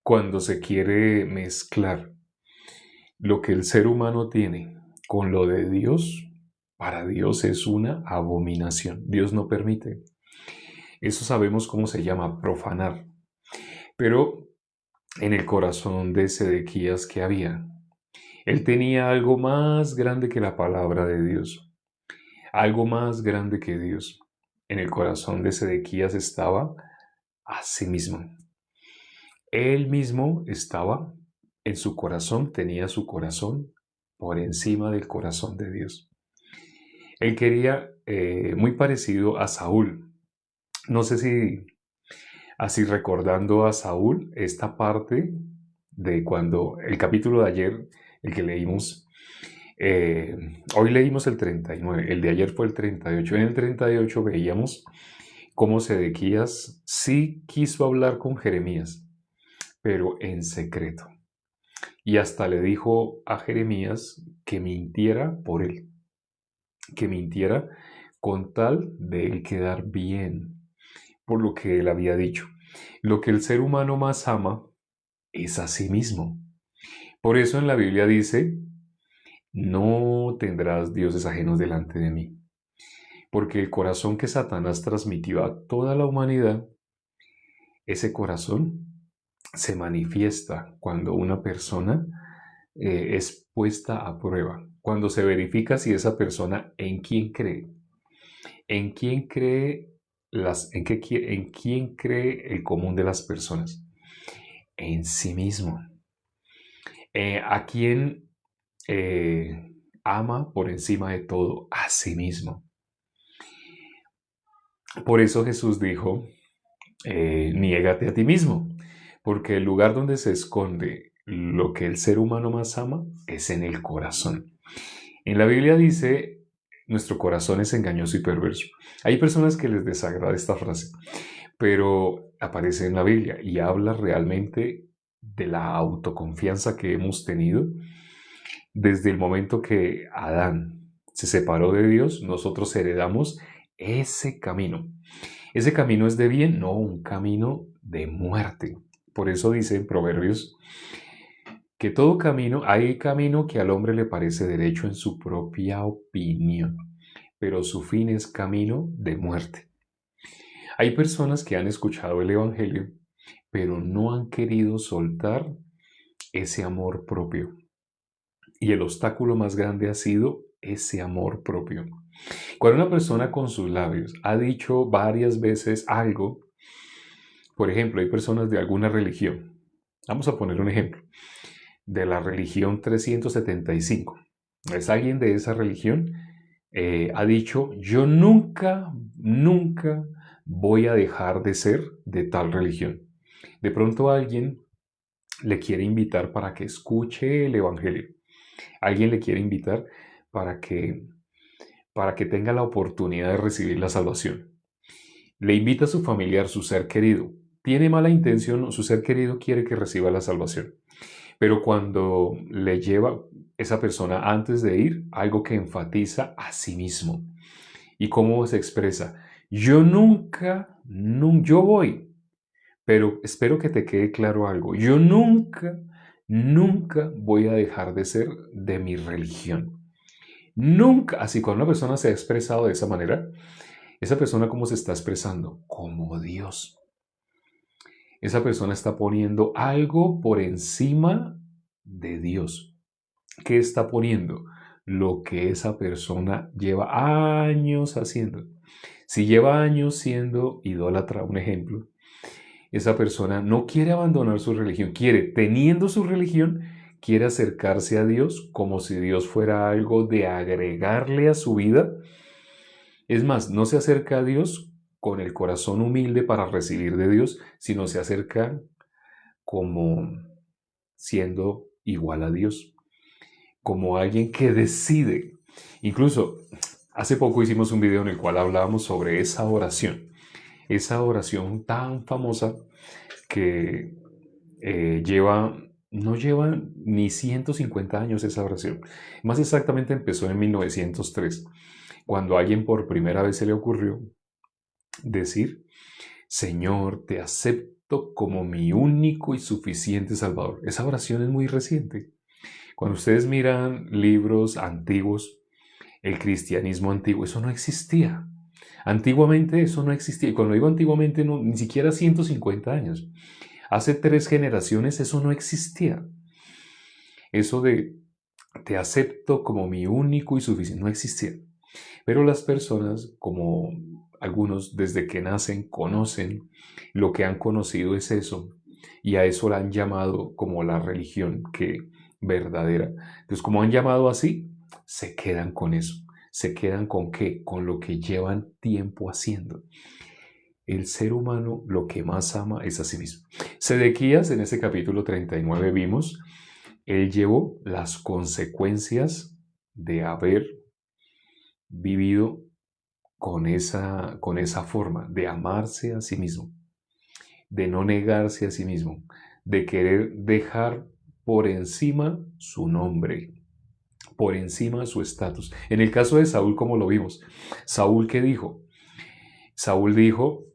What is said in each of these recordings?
cuando se quiere mezclar lo que el ser humano tiene con lo de Dios, para Dios es una abominación. Dios no permite. Eso sabemos cómo se llama, profanar. Pero en el corazón de Sedequías, ¿qué había? Él tenía algo más grande que la palabra de Dios, algo más grande que Dios. En el corazón de Sedequías estaba a sí mismo. Él mismo estaba en su corazón, tenía su corazón por encima del corazón de Dios. Él quería, muy parecido a Saúl. No sé si así recordando a Saúl, esta parte de cuando el capítulo de ayer, el que leímos, hoy leímos el 39, el de ayer fue el 38. En el 38 veíamos cómo Sedequías sí quiso hablar con Jeremías, pero en secreto. Y hasta le dijo a Jeremías que mintiera por él, que mintiera con tal de él quedar bien por lo que él había dicho. Lo que el ser humano más ama es a sí mismo. Por eso en la Biblia dice, no tendrás dioses ajenos delante de mí. Porque el corazón que Satanás transmitió a toda la humanidad, ese corazón se manifiesta cuando una persona es puesta a prueba. Cuando se verifica si esa persona en quién cree. En quién cree en quién cree el común de las personas. En sí mismo. A quién ama por encima de todo a sí mismo. Por eso Jesús dijo, niégate a ti mismo, porque el lugar donde se esconde lo que el ser humano más ama es en el corazón. En la Biblia dice, nuestro corazón es engañoso y perverso. Hay personas que les desagrada esta frase, pero aparece en la Biblia y habla realmente de la autoconfianza que hemos tenido desde el momento que Adán se separó de Dios. Nosotros heredamos ese camino. Ese camino es de bien, no un camino de muerte. Por eso dice en Proverbios que todo camino, hay camino que al hombre le parece derecho en su propia opinión, pero su fin es camino de muerte. Hay personas que han escuchado el Evangelio, pero no han querido soltar ese amor propio. Y el obstáculo más grande ha sido ese amor propio. Cuando una persona con sus labios ha dicho varias veces algo, por ejemplo, hay personas de alguna religión, vamos a poner un ejemplo, de la religión 375. Es alguien de esa religión, ha dicho, yo nunca, nunca voy a dejar de ser de tal religión. De pronto alguien le quiere invitar para que escuche el Evangelio. Alguien le quiere invitar para que, para que tenga la oportunidad de recibir la salvación. Le invita a su familiar, su ser querido. Tiene mala intención, su ser querido quiere que reciba la salvación. Pero cuando le lleva esa persona antes de ir, algo que enfatiza a sí mismo. ¿Y cómo se expresa? Yo nunca, yo voy, pero espero que te quede claro algo. Yo nunca, nunca voy a dejar de ser de mi religión. Nunca, así cuando una persona se ha expresado de esa manera, esa persona cómo se está expresando, como Dios. Esa persona está poniendo algo por encima de Dios. ¿Qué está poniendo? Lo que esa persona lleva años haciendo. Si lleva años siendo idólatra, un ejemplo, esa persona no quiere abandonar su religión, quiere, teniendo su religión, quiere acercarse a Dios como si Dios fuera algo de agregarle a su vida. Es más, no se acerca a Dios con el corazón humilde para recibir de Dios, sino se acerca como siendo igual a Dios, como alguien que decide. Incluso hace poco hicimos un video en el cual hablábamos sobre esa oración tan famosa que no lleva ni 150 años esa oración. Más exactamente empezó en 1903, cuando a alguien por primera vez se le ocurrió decir, Señor, te acepto acepto como mi único y suficiente Salvador. Esa oración es muy reciente. Cuando ustedes miran libros antiguos, el cristianismo antiguo, eso no existía. Antiguamente eso no existía. Y cuando digo antiguamente, no, ni siquiera 150 años. Hace 3 generaciones eso no existía. Eso de te acepto como mi único y suficiente, no existía. Pero las personas, como algunos desde que nacen, conocen, lo que han conocido es eso. Y a eso la han llamado como la religión que verdadera. Entonces, como han llamado así, se quedan con eso. ¿Se quedan con qué? Con lo que llevan tiempo haciendo. El ser humano lo que más ama es a sí mismo. Sedequías, en ese capítulo 39 vimos, él llevó las consecuencias de haber vivido con esa forma de amarse a sí mismo, de no negarse a sí mismo, de querer dejar por encima su nombre, por encima su estatus. En el caso de Saúl, como lo vimos, Saúl, ¿qué dijo? Saúl dijo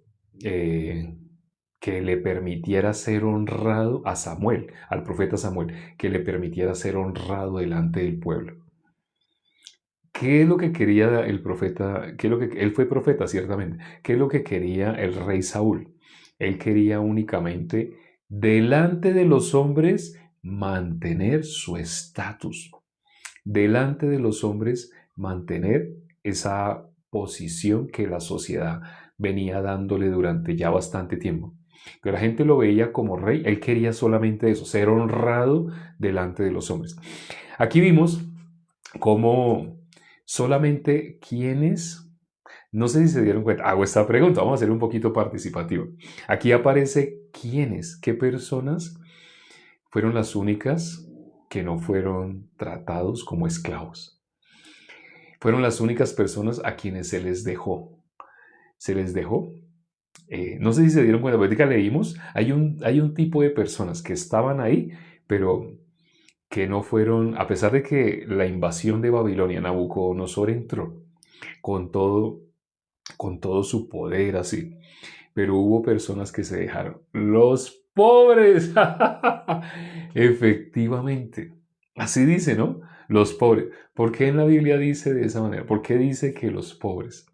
que le permitiera ser honrado a Samuel, al profeta Samuel, que le permitiera ser honrado delante del pueblo. ¿Qué es lo que quería el profeta? ¿Qué es lo que, él fue profeta, ciertamente. ¿Qué es lo que quería el rey Saúl? Él quería únicamente, delante de los hombres, mantener su estatus. Delante de los hombres, mantener esa posición que la sociedad venía dándole durante ya bastante tiempo. Que la gente lo veía como rey, él quería solamente eso, ser honrado delante de los hombres. Aquí vimos cómo solamente quienes, no sé si se dieron cuenta, hago esta pregunta, vamos a hacer un poquito participativo. Aquí aparece quiénes, qué personas fueron las únicas que no fueron tratados como esclavos. Fueron las únicas personas a quienes se les dejó. Se les dejó. No sé si se dieron cuenta, ahorita leímos, hay un tipo de personas que estaban ahí, pero que no fueron, a pesar de que la invasión de Babilonia, Nabucodonosor entró con todo su poder así, pero hubo personas que se dejaron. Los pobres, efectivamente, así dice, ¿no? Los pobres. ¿Por qué en la Biblia dice de esa manera? ¿Por qué dice que los pobres?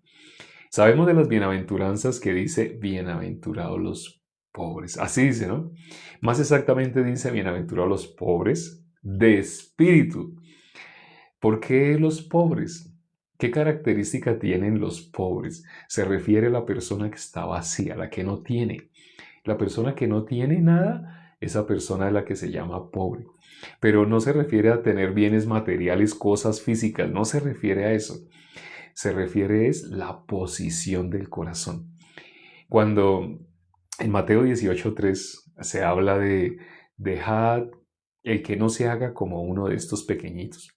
Sabemos de las bienaventuranzas que dice bienaventurados los pobres. Así dice, ¿no? Más exactamente dice bienaventurados los pobres de espíritu. ¿Por qué los pobres? ¿Qué característica tienen los pobres? Se refiere a la persona que está vacía, la que no tiene. La persona que no tiene nada, esa persona es la que se llama pobre. Pero no se refiere a tener bienes materiales, cosas físicas, no se refiere a eso. Se refiere es la posición del corazón. Cuando en Mateo 18:3 se habla de dejad el que no se haga como uno de estos pequeñitos.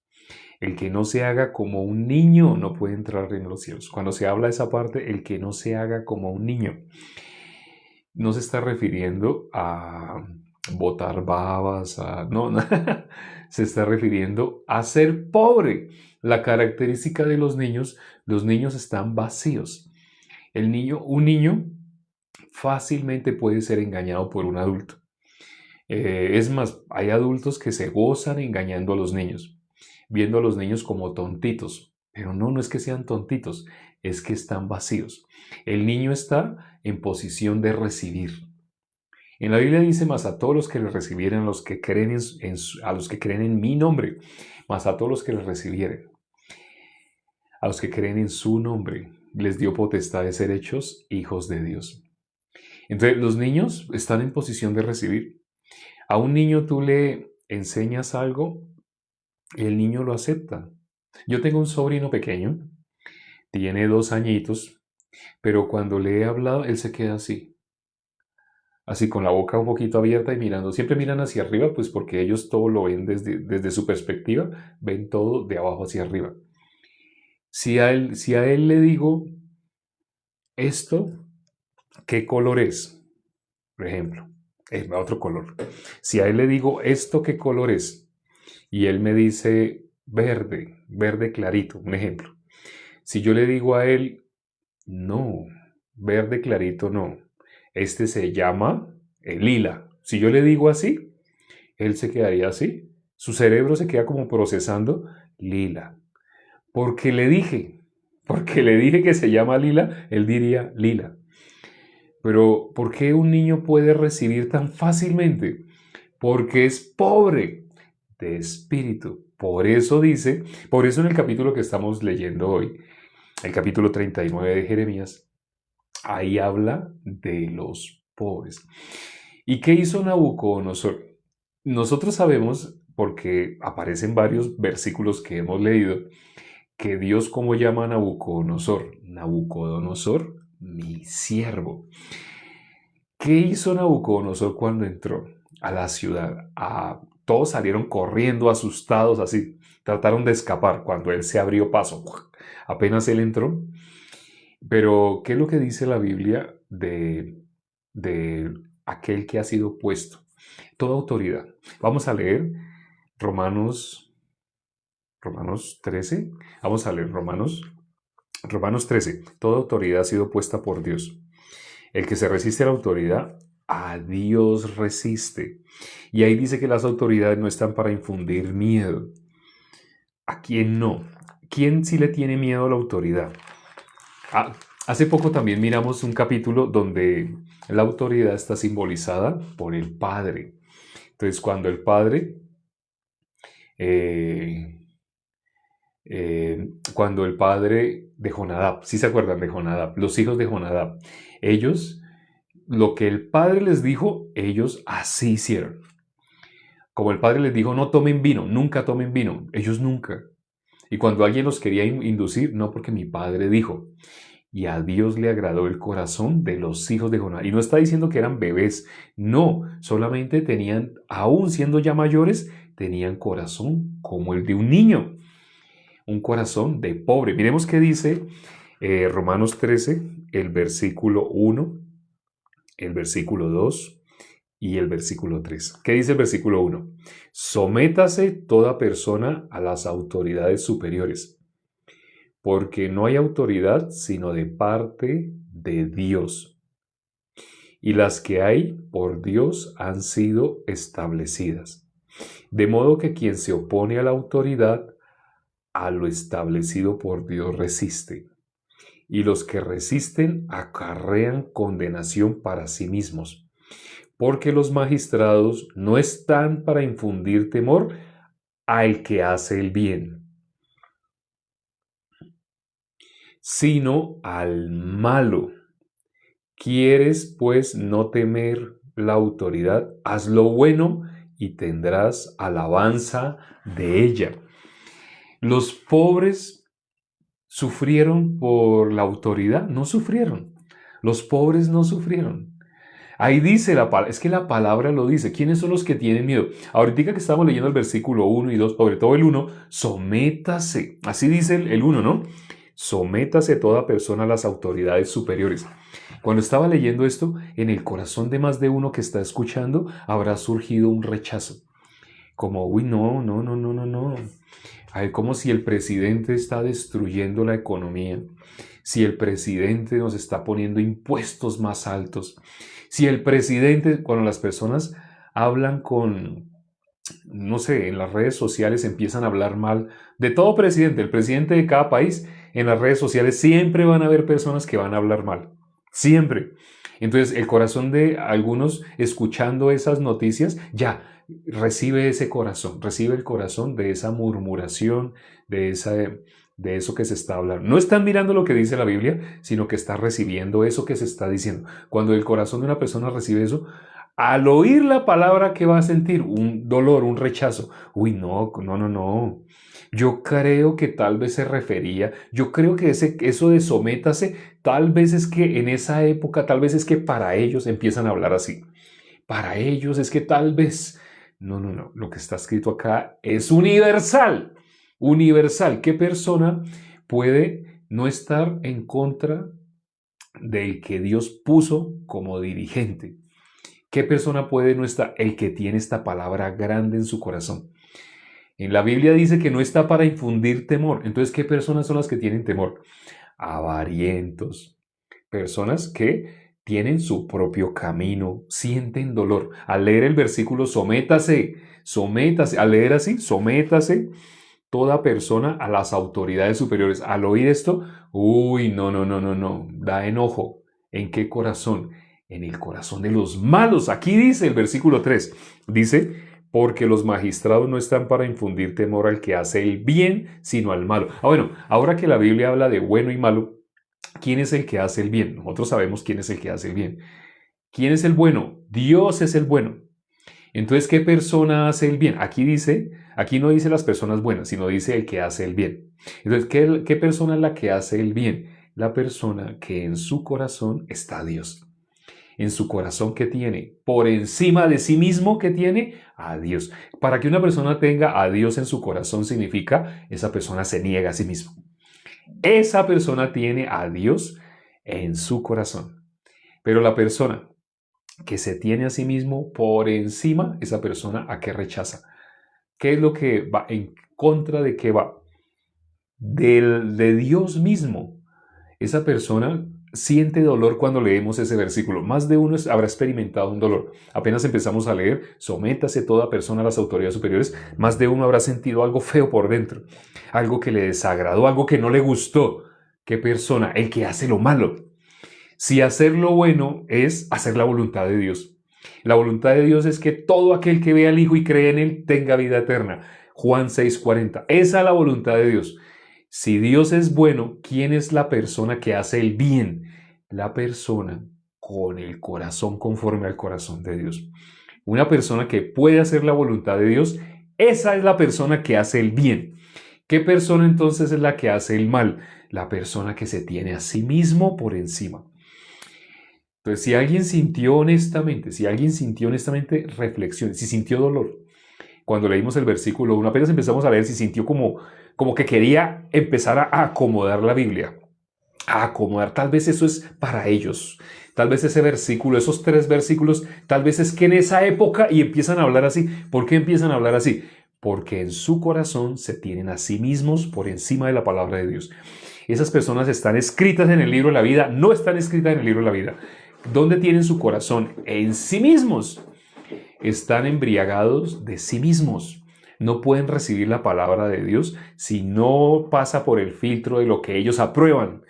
El que no se haga como un niño no puede entrar en los cielos. Cuando se habla de esa parte, el que no se haga como un niño, no se está refiriendo a botar babas, no, no. Se está refiriendo a ser pobre. La característica de los niños están vacíos. Un niño fácilmente puede ser engañado por un adulto. Es más, hay adultos que se gozan engañando a los niños, viendo a los niños como tontitos. Pero no es que sean tontitos, es que están vacíos. El niño está en posición de recibir. En la Biblia dice, más a todos los que le recibieren, a los que creen a los que creen en mi nombre, más a todos los que le recibieren, a los que creen en su nombre, les dio potestad de ser hechos hijos de Dios. Entonces, los niños están en posición de recibir. A un niño tú le enseñas algo y el niño lo acepta. Yo tengo un sobrino pequeño, tiene 2 añitos, pero cuando le he hablado, él se queda así con la boca un poquito abierta y mirando. Siempre miran hacia arriba, pues porque ellos todo lo ven desde su perspectiva, ven todo de abajo hacia arriba. Si a él le digo, esto, ¿qué color es? Por ejemplo, otro color. Si a él le digo, ¿esto qué color es? Y él me dice, verde, verde clarito, un ejemplo. Si yo le digo a él, no, verde clarito no, este se llama lila. Si yo le digo así, él se quedaría así. Su cerebro se queda como procesando lila. Porque le dije, porque le dije que se llama lila, él diría lila. Pero ¿por qué un niño puede recibir tan fácilmente? Porque es pobre de espíritu. Por eso dice, por eso en el capítulo que estamos leyendo hoy, el capítulo 39 de Jeremías, ahí habla de los pobres. ¿Y qué hizo Nabucodonosor? Nosotros sabemos, porque aparecen varios versículos que hemos leído, que Dios cómo llama a Nabucodonosor. Nabucodonosor, mi siervo. ¿Qué hizo Nabucodonosor cuando entró a la ciudad? Todos salieron corriendo, asustados, así. Trataron de escapar cuando él se abrió paso. Apenas él entró. Pero, ¿qué es lo que dice la Biblia de aquel que ha sido puesto? Toda autoridad. Vamos a leer Romanos 13. Vamos a leer Romanos 13. Toda autoridad ha sido puesta por Dios. El que se resiste a la autoridad, a Dios resiste. Y ahí dice que las autoridades no están para infundir miedo. ¿A quién no? ¿Quién sí le tiene miedo a la autoridad? Hace poco también miramos un capítulo donde la autoridad está simbolizada por el Padre. Entonces, cuando el Padre, cuando el padre de Jonadab, ¿sí se acuerdan de Jonadab? Los hijos de Jonadab, ellos, lo que el padre les dijo, ellos así hicieron. Como el padre les dijo, no tomen vino, nunca tomen vino, ellos nunca. Y cuando alguien los quería inducir, no, porque mi padre dijo. Y a Dios le agradó el corazón de los hijos de Jonadab. Y no está diciendo que eran bebés, no, solamente tenían, aún siendo ya mayores, tenían corazón como el de un niño. Un corazón de pobre. Miremos qué dice Romanos 13, el versículo 1, el versículo 2 y el versículo 3. ¿Qué dice el versículo 1? Sométase toda persona a las autoridades superiores, porque no hay autoridad sino de parte de Dios. Y las que hay por Dios han sido establecidas. De modo que quien se opone a la autoridad, a lo establecido por Dios resiste, y los que resisten acarrean condenación para sí mismos, porque los magistrados no están para infundir temor al que hace el bien, sino al malo. ¿Quieres pues no temer la autoridad? Haz lo bueno y tendrás alabanza de ella. Los pobres sufrieron por la autoridad, no sufrieron. Los pobres no sufrieron. Ahí dice la palabra, es que la palabra lo dice. ¿Quiénes son los que tienen miedo? Ahorita que estamos leyendo el versículo 1 y 2, sobre todo el 1, sométase. Así dice el 1, ¿no? Sométase toda persona a las autoridades superiores. Cuando estaba leyendo esto, en el corazón de más de uno que está escuchando habrá surgido un rechazo. Como, uy, no. Como si el presidente está destruyendo la economía, si el presidente nos está poniendo impuestos más altos, si el presidente, cuando las personas hablan con, no sé, en las redes sociales empiezan a hablar mal de todo presidente, el presidente de cada país, en las redes sociales siempre van a haber personas que van a hablar mal, siempre. Entonces el corazón de algunos escuchando esas noticias ya recibe ese corazón, recibe el corazón de esa murmuración, de eso que se está hablando. No están mirando lo que dice la Biblia, sino que está recibiendo eso que se está diciendo. Cuando el corazón de una persona recibe eso, al oír la palabra, ¿qué va a sentir? Un dolor, un rechazo. Uy, no. Yo creo que tal vez se refería, yo creo que eso de sométase, tal vez es que en esa época, tal vez es que para ellos empiezan a hablar así. Para ellos es que tal vez, no, lo que está escrito acá es universal. Universal. ¿Qué persona puede no estar en contra del que Dios puso como dirigente? ¿Qué persona puede no estar? El que tiene esta palabra grande en su corazón. En la Biblia dice que no está para infundir temor. Entonces, ¿qué personas son las que tienen temor? Avarientos. Personas que tienen su propio camino, sienten dolor. Al leer el versículo, sométase, al leer así, sométase toda persona a las autoridades superiores. Al oír esto, uy, no, no, no, no, no, da enojo. ¿En qué corazón? En el corazón de los malos. Aquí dice el versículo 3, dice, porque los magistrados no están para infundir temor al que hace el bien, sino al malo. Bueno, ahora que la Biblia habla de bueno y malo, ¿quién es el que hace el bien? Nosotros sabemos quién es el que hace el bien. ¿Quién es el bueno? Dios es el bueno. Entonces, ¿qué persona hace el bien? Aquí no dice las personas buenas, sino dice el que hace el bien. Entonces, ¿qué persona es la que hace el bien? La persona que en su corazón está Dios. En su corazón, ¿qué tiene? Por encima de sí mismo, ¿qué tiene? A Dios. Para que una persona tenga a Dios en su corazón significa esa persona se niega a sí mismo. Esa persona tiene a Dios en su corazón. Pero la persona que se tiene a sí mismo por encima, esa persona a qué rechaza. ¿Qué es lo que va? ¿En contra de qué va? De Dios mismo. Esa persona siente dolor cuando leemos ese versículo. Más de uno habrá experimentado un dolor. Apenas empezamos a leer, sométase toda persona a las autoridades superiores, más de uno habrá sentido algo feo por dentro, algo que le desagradó, algo que no le gustó. ¿Qué persona? El que hace lo malo. Si hacer lo bueno es hacer la voluntad de Dios. La voluntad de Dios es que todo aquel que vea al Hijo y cree en Él tenga vida eterna. Juan 6:40. Esa es la voluntad de Dios. Si Dios es bueno, ¿quién es la persona que hace el bien? La persona con el corazón conforme al corazón de Dios. Una persona que puede hacer la voluntad de Dios, esa es la persona que hace el bien. ¿Qué persona entonces es la que hace el mal? La persona que se tiene a sí mismo por encima. Entonces, si alguien sintió honestamente, reflexión, si sintió dolor, cuando leímos el versículo 1, apenas empezamos a leer, si sintió como que quería empezar a acomodar la Biblia, a acomodar, tal vez eso es para ellos, tal vez ese versículo, esos 3 versículos, tal vez es que en esa época y empiezan a hablar así. ¿Por qué empiezan a hablar así? Porque en su corazón se tienen a sí mismos por encima de la palabra de Dios. Esas personas están escritas en el libro de la vida, no están escritas en el libro de la vida. ¿Dónde tienen su corazón? En sí mismos. Están embriagados de sí mismos. No pueden recibir la palabra de Dios si no pasa por el filtro de lo que ellos aprueban.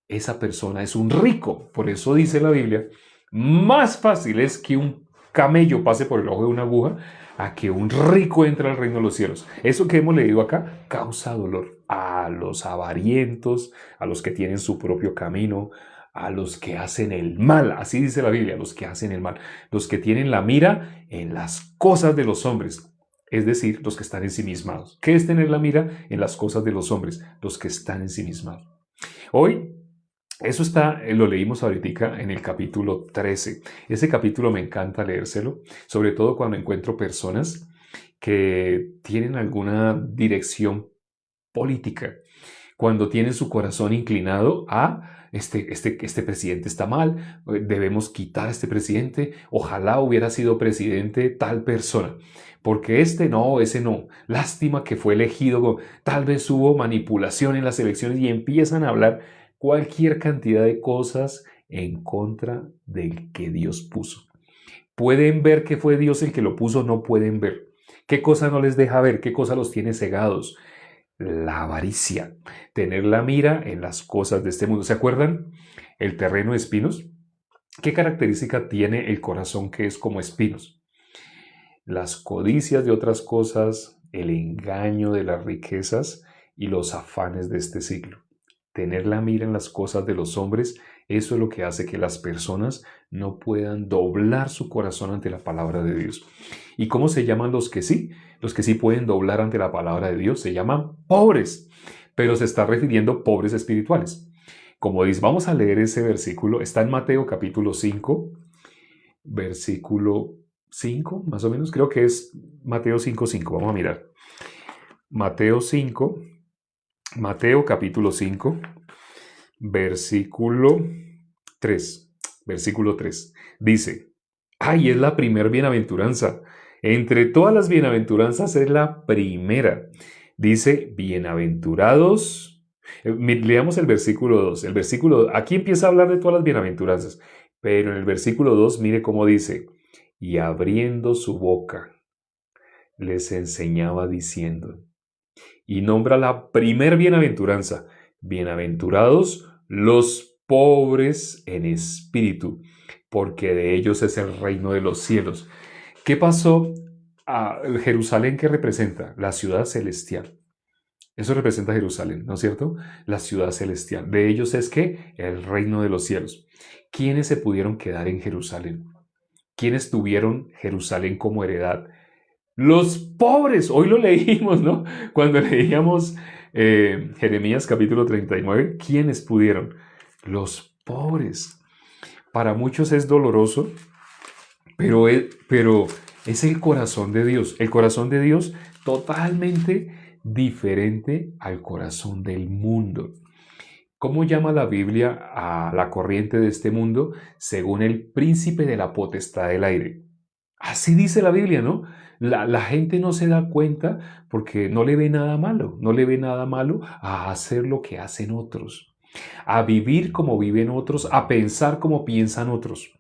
Esa persona es un rico. Por eso dice la Biblia, más fácil es que un camello pase por el ojo de una aguja a que un rico entre al reino de los cielos. Eso que hemos leído acá causa dolor a los avarientos, a los que tienen su propio camino, a los que hacen el mal. Así dice la Biblia, los que hacen el mal. Los que tienen la mira en las cosas de los hombres. Es decir, los que están ensimismados. ¿Qué es tener la mira en las cosas de los hombres? Los que están ensimismados. Hoy eso lo leímos ahorita en el capítulo 13. Ese capítulo me encanta leérselo, sobre todo cuando encuentro personas que tienen alguna dirección política, cuando tienen su corazón inclinado a este presidente está mal, debemos quitar a este presidente, ojalá hubiera sido presidente tal persona, porque ese no, lástima que fue elegido, tal vez hubo manipulación en las elecciones y empiezan a hablar cualquier cantidad de cosas en contra del que Dios puso. Pueden ver que fue Dios el que lo puso, no pueden ver. ¿Qué cosa no les deja ver? ¿Qué cosa los tiene cegados? La avaricia, tener la mira en las cosas de este mundo. ¿Se acuerdan? El terreno de espinos. ¿Qué característica tiene el corazón que es como espinos? Las codicias de otras cosas, el engaño de las riquezas y los afanes de este siglo. Tener la mira en las cosas de los hombres, eso es lo que hace que las personas no puedan doblar su corazón ante la palabra de Dios. ¿Y cómo se llaman los que sí? Los que sí pueden doblar ante la palabra de Dios se llaman pobres, pero se está refiriendo pobres espirituales. Como dice, vamos a leer ese versículo, está en Mateo capítulo 5, versículo 5, más o menos, creo que es Mateo 5:5, vamos a mirar. Mateo capítulo 5, versículo 3. Versículo 3. Dice, ¡ay, es la primer bienaventuranza! Entre todas las bienaventuranzas es la primera. Dice, bienaventurados. Leamos el versículo 2. Aquí empieza a hablar de todas las bienaventuranzas. Pero en el versículo 2, mire cómo dice, y abriendo su boca, les enseñaba diciendo, y nombra la primer bienaventuranza, bienaventurados los pobres en espíritu, porque de ellos es el reino de los cielos. ¿Qué pasó a Jerusalén? ¿Qué representa? La ciudad celestial. Eso representa Jerusalén, ¿no es cierto? La ciudad celestial. De ellos es que el reino de los cielos. ¿Quiénes se pudieron quedar en Jerusalén? ¿Quiénes tuvieron Jerusalén como heredad? Los pobres. Hoy lo leímos, ¿no? Cuando leíamos Jeremías capítulo 39, ¿quiénes pudieron? Los pobres. Para muchos es doloroso, pero es el corazón de Dios. El corazón de Dios totalmente diferente al corazón del mundo. ¿Cómo llama la Biblia a la corriente de este mundo? Según el príncipe de la potestad del aire. Así dice la Biblia, ¿no? La gente no se da cuenta porque no le ve nada malo, no le ve nada malo a hacer lo que hacen otros, a vivir como viven otros, a pensar como piensan otros.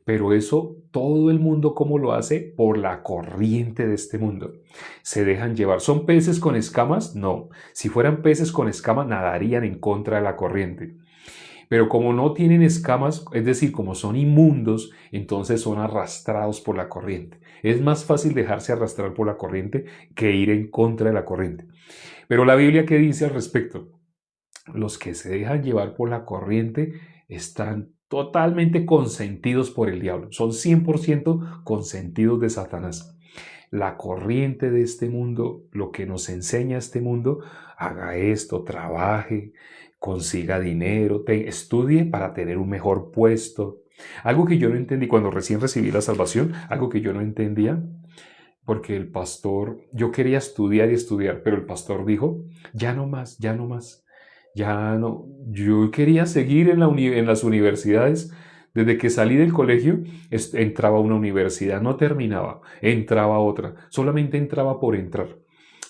Pero eso todo el mundo cómo lo hace por la corriente de este mundo. Se dejan llevar. ¿Son peces con escamas? No. Si fueran peces con escamas nadarían en contra de la corriente. Pero como no tienen escamas, es decir, como son inmundos, entonces son arrastrados por la corriente. Es más fácil dejarse arrastrar por la corriente que ir en contra de la corriente. Pero la Biblia, ¿qué dice al respecto? Los que se dejan llevar por la corriente están totalmente consentidos por el diablo. Son 100% consentidos de Satanás. La corriente de este mundo, lo que nos enseña este mundo, haga esto, trabaje, consiga dinero, estudie para tener un mejor puesto. Algo que yo no entendí cuando recién recibí la salvación, algo que yo no entendía, porque el pastor, yo quería estudiar y estudiar, pero el pastor dijo, ya no más, ya no más. Ya no, yo quería seguir en las universidades. Desde que salí del colegio, entraba a una universidad, no terminaba, entraba a otra, solamente entraba por entrar.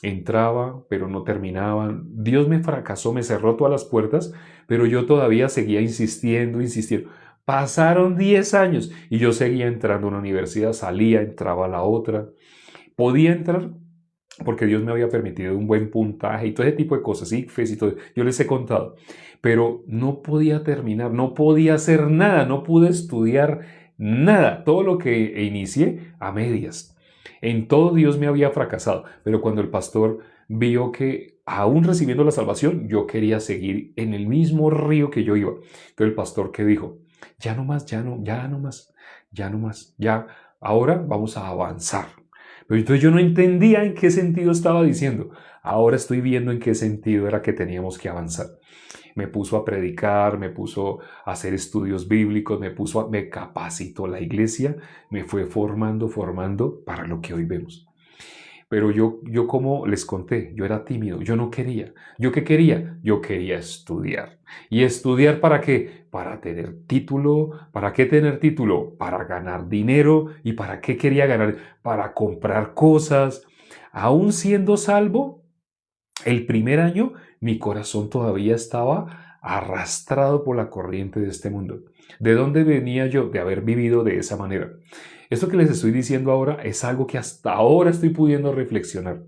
Entraba, pero no terminaba. Dios me fracasó, me cerró todas las puertas, pero yo todavía seguía insistiendo, insistiendo. Pasaron 10 años y yo seguía entrando a una universidad, salía, entraba a la otra. Podía entrar porque Dios me había permitido un buen puntaje y todo ese tipo de cosas, ¿sí? Fe y todo. Yo les he contado, pero no podía terminar, no podía hacer nada, no pude estudiar nada. Todo lo que inicié a medias. En todo Dios me había fracasado, pero cuando el pastor vio que aún recibiendo la salvación, yo quería seguir en el mismo río que yo iba. Entonces el pastor que dijo, ya no más, ya no, ya no más, ya no más, ya, ahora vamos a avanzar. Pero entonces yo no entendía en qué sentido estaba diciendo. Ahora estoy viendo en qué sentido era que teníamos que avanzar. Me puso a predicar, me puso a hacer estudios bíblicos, me capacitó la iglesia, me fue formando para lo que hoy vemos. Pero yo como les conté, yo era tímido, yo no quería. ¿Yo qué quería? Yo quería estudiar. ¿Y estudiar para qué? Para tener título. ¿Para qué tener título? Para ganar dinero. ¿Y para qué quería ganar? Para comprar cosas. Aún siendo salvo, el primer año mi corazón todavía estaba arrastrado por la corriente de este mundo. ¿De dónde venía yo? De haber vivido de esa manera. Esto que les estoy diciendo ahora es algo que hasta ahora estoy pudiendo reflexionar.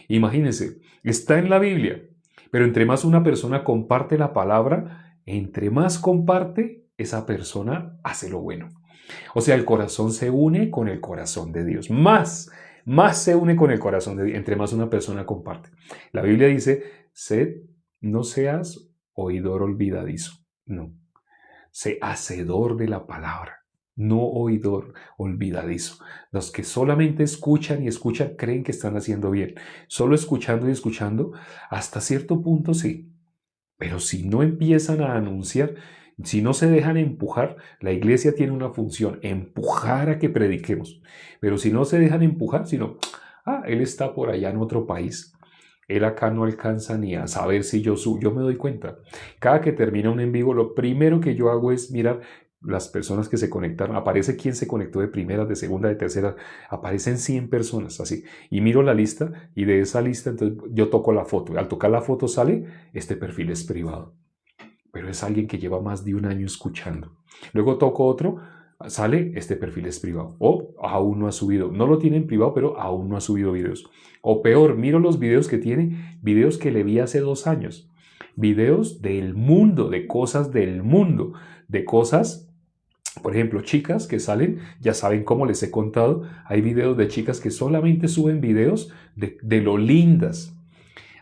Imagínense, está en la Biblia, pero entre más una persona comparte la palabra, entre más comparte, esa persona hace lo bueno. O sea, el corazón se une con el corazón de Dios. Más se une con el corazón de Dios, entre más una persona comparte. La Biblia dice, no seas oidor olvidadizo. No, sé hacedor de la palabra. No oidor olvidadizo. Los que solamente escuchan y escuchan creen que están haciendo bien. Solo escuchando y escuchando, hasta cierto punto sí. Pero si no empiezan a anunciar, si no se dejan empujar, la iglesia tiene una función, empujar a que prediquemos. Pero si no se dejan empujar, sino, él está por allá en otro país. Él acá no alcanza ni a saber si yo me doy cuenta. Cada que termina un en vivo, lo primero que yo hago es mirar las personas que se conectaron. Aparece quién se conectó de primera, de segunda, de tercera. Aparecen 100 personas así. Y miro la lista y de esa lista entonces yo toco la foto. Al tocar la foto sale, este perfil es privado. pero es alguien que lleva más de un año escuchando. Luego toco otro, sale, este perfil es privado. O aún no ha subido. No lo tiene en privado, pero aún no ha subido videos. O peor, miro los videos que tiene, videos que le vi hace 2 años. Videos del mundo, de cosas del mundo, de cosas. Por ejemplo, chicas que salen, ya saben cómo les he contado, hay videos de chicas que solamente suben videos de lo lindas.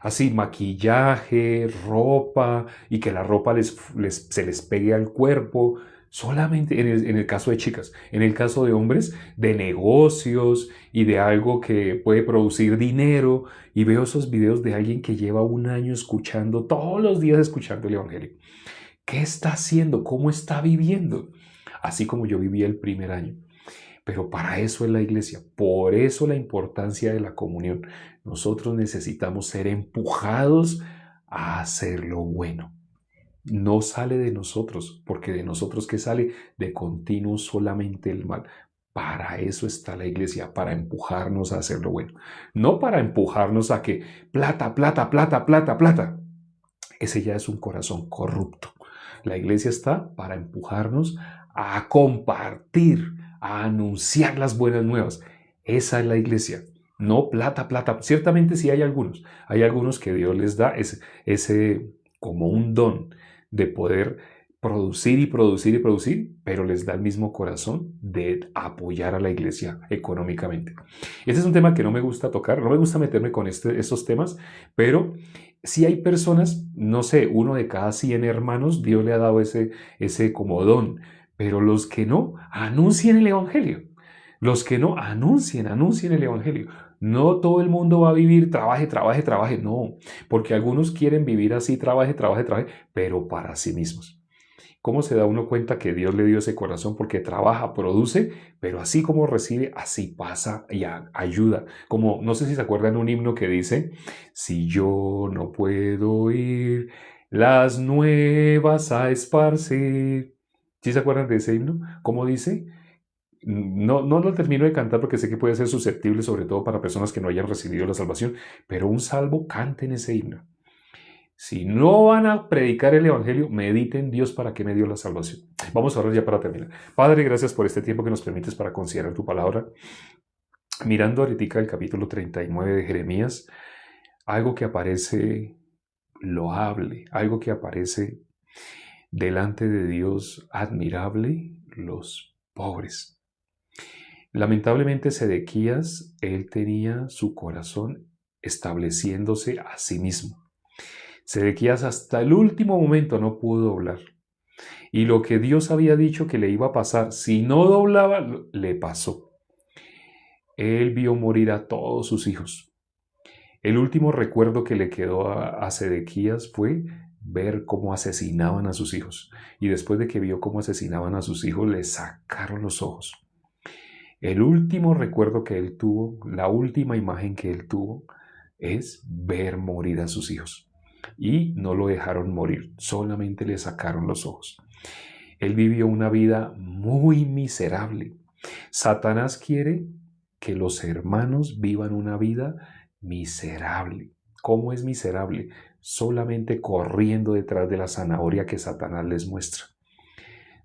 Así, maquillaje, ropa, y que la ropa se les pegue al cuerpo. Solamente en el caso de chicas. En el caso de hombres, de negocios y de algo que puede producir dinero. Y veo esos videos de alguien que lleva un año escuchando, todos los días escuchando el Evangelio. ¿Qué está haciendo? ¿Cómo está viviendo? Así como yo vivía el primer año. Pero para eso es la iglesia, por eso la importancia de la comunión. Nosotros necesitamos ser empujados a hacer lo bueno. No sale de nosotros, porque de nosotros ¿qué sale? De continuo solamente el mal. Para eso está la iglesia, para empujarnos a hacer lo bueno. No para empujarnos a que plata, plata, plata, plata, plata. Ese ya es un corazón corrupto. La iglesia está para empujarnos a compartir, a anunciar las buenas nuevas. Esa es la iglesia. No plata, plata. Ciertamente sí hay algunos. Hay algunos que Dios les da ese como un don de poder producir y producir y producir, pero les da el mismo corazón de apoyar a la iglesia económicamente. Este es un tema que no me gusta tocar, no me gusta meterme con estos temas, pero si hay personas, no sé, 1 de cada 100 hermanos, Dios le ha dado ese como don, pero los que no, anuncien el Evangelio. Los que no, anuncien el Evangelio. No todo el mundo va a vivir, trabaje, trabaje, trabaje, no, porque algunos quieren vivir así, trabaje, trabaje, trabaje, pero para sí mismos. ¿Cómo se da uno cuenta que Dios le dio ese corazón? Porque trabaja, produce, pero así como recibe, así pasa y ayuda. Como, no sé si se acuerdan un himno que dice, si yo no puedo ir las nuevas a esparcir. ¿Sí se acuerdan de ese himno? ¿Cómo dice? No, no lo termino de cantar porque sé que puede ser susceptible, sobre todo para personas que no hayan recibido la salvación, pero un salvo canten ese himno. Si no van a predicar el Evangelio, mediten Dios para qué me dio la salvación. Vamos a orar ya para terminar. Padre, gracias por este tiempo que nos permites para considerar tu palabra. Mirando ahorita el capítulo 39 de Jeremías, algo que aparece loable, algo que aparece delante de Dios admirable, los pobres. Lamentablemente Sedequías, él tenía su corazón estableciéndose a sí mismo. Sedequías hasta el último momento no pudo doblar. Y lo que Dios había dicho que le iba a pasar, si no doblaba, le pasó. Él vio morir a todos sus hijos. El último recuerdo que le quedó a Sedequías fue ver cómo asesinaban a sus hijos. Y después de que vio cómo asesinaban a sus hijos, le sacaron los ojos. El último recuerdo que él tuvo, la última imagen que él tuvo, es ver morir a sus hijos. Y no lo dejaron morir, solamente le sacaron los ojos. Él vivió una vida muy miserable. Satanás quiere que los hermanos vivan una vida miserable. ¿Cómo es miserable? Solamente corriendo detrás de la zanahoria que Satanás les muestra.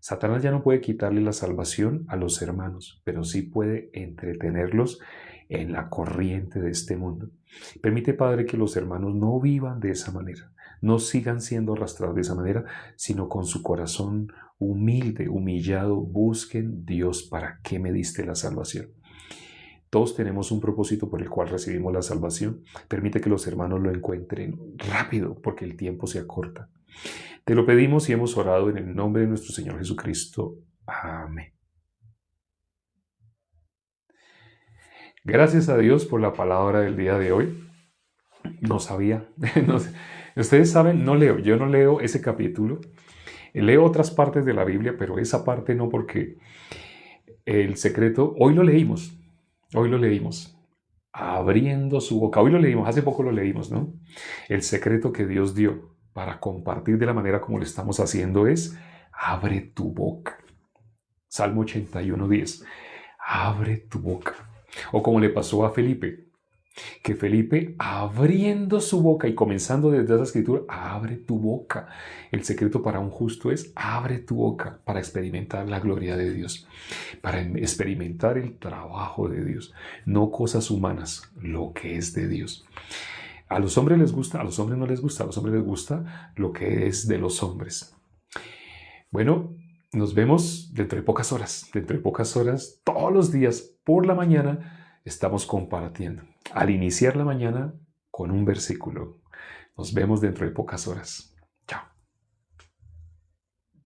Satanás ya no puede quitarle la salvación a los hermanos, pero sí puede entretenerlos en la corriente de este mundo. Permite, Padre, que los hermanos no vivan de esa manera, no sigan siendo arrastrados de esa manera, sino con su corazón humilde, humillado, busquen Dios, ¿para qué me diste la salvación? Todos tenemos un propósito por el cual recibimos la salvación. Permite que los hermanos lo encuentren rápido, porque el tiempo se acorta. Te lo pedimos y hemos orado en el nombre de nuestro Señor Jesucristo. Amén. Gracias a Dios por la palabra del día de hoy. No sabía. No sé. Ustedes saben, yo no leo ese capítulo. Leo otras partes de la Biblia, pero esa parte no, porque el secreto, hoy lo leímos, abriendo su boca. Hoy lo leímos, hace poco lo leímos, ¿no? El secreto que Dios dio para compartir de la manera como lo estamos haciendo es, abre tu boca. Salmo 81:10. Abre tu boca. O como le pasó a Felipe, que Felipe, abriendo su boca y comenzando desde esa escritura, abre tu boca. El secreto para un justo es abre tu boca para experimentar la gloria de Dios, para experimentar el trabajo de Dios, no cosas humanas, lo que es de Dios. A los hombres les gusta, a los hombres no les gusta, a los hombres les gusta lo que es de los hombres. Bueno, nos vemos dentro de pocas horas. Dentro de pocas horas, todos los días por la mañana, estamos compartiendo. Al iniciar la mañana con un versículo. Nos vemos dentro de pocas horas.